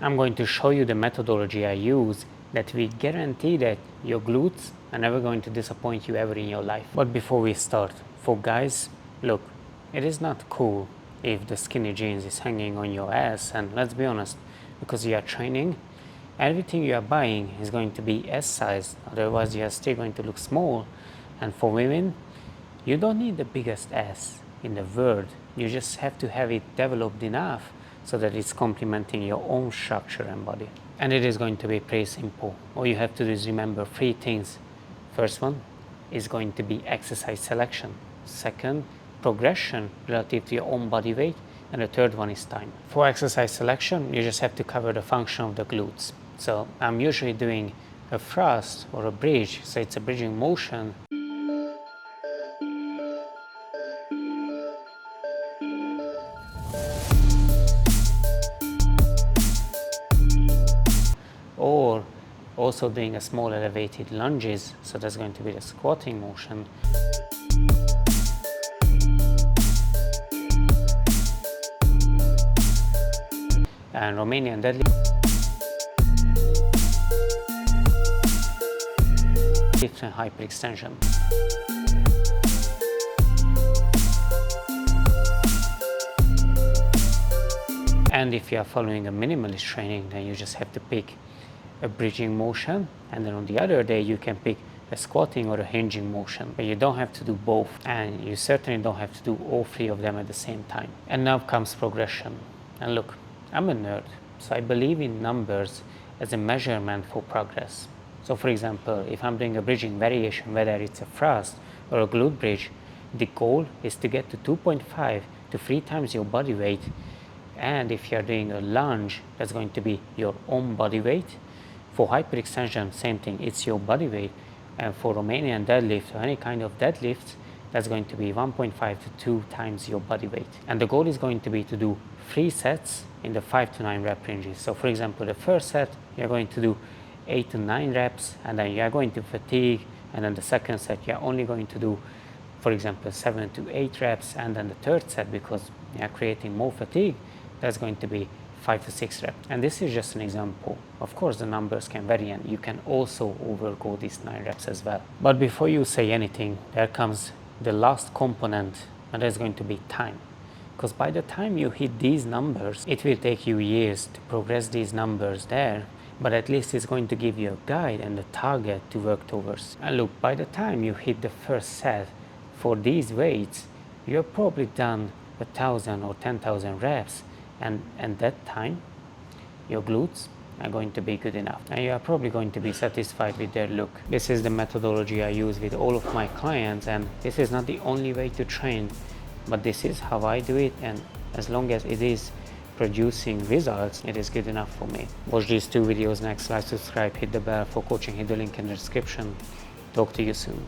I'm going to show you the methodology I use that will guarantee that your glutes are never going to disappoint you ever in your life. But before we start, for guys, look, it is not cool if the skinny jeans is hanging on your ass, and let's be honest, because you are training, everything you are buying is going to be S size, otherwise you are still going to look small. And for women, you don't need the biggest ass in the world, you just have to have it developed enough so that it's complementing your own structure and body. And it is going to be pretty simple. All you have to do is remember 3 things. First one is going to be exercise selection. Second, progression relative to your own body weight. And the third one is time. For exercise selection, you just have to cover the function of the glutes. So I'm usually doing a thrust or a bridge, so it's a bridging motion. Or also doing a small elevated lunges, so that's going to be the squatting motion. And Romanian deadlift and hyperextension. And if you are following a minimalist training, then you just have to pick a bridging motion, and then on the other day you can pick a squatting or a hinging motion, but you don't have to do both, and you certainly don't have to do all 3 of them at the same time. And now comes progression. And look, I'm a nerd, so I believe in numbers as a measurement for progress. So for example, if I'm doing a bridging variation, whether it's a thrust or a glute bridge, the goal is to get to 2.5 to 3 times your body weight. And if you're doing a lunge, that's going to be your own body weight. For hyperextension, same thing, it's your body weight. And for Romanian deadlift or any kind of deadlift, that's going to be 1.5 to 2 times your body weight. And the goal is going to be to do 3 sets in the 5 to 9 rep ranges. So for example, the first set, you're going to do 8 to 9 reps, and then you're going to fatigue. And then the second set, you're only going to do, for example, 7 to 8 reps. And then the third set, because you're creating more fatigue, that's going to be 5 to 6 reps. And this is just an example. Of course, the numbers can vary, and you can also overgo these 9 reps as well. But before you say anything, there comes the last component, and that's going to be time. Because by the time you hit these numbers, it will take you years to progress these numbers there, but at least it's going to give you a guide and a target to work towards. And look, by the time you hit the first set for these weights, you're probably done 1,000 or 10,000 reps. And that time, your glutes are going to be good enough. And you are probably going to be satisfied with their look. This is the methodology I use with all of my clients, and this is not the only way to train, but this is how I do it, and as long as it is producing results, it is good enough for me. Watch these 2 videos next, like, subscribe, hit the bell for coaching, hit the link in the description. Talk to you soon.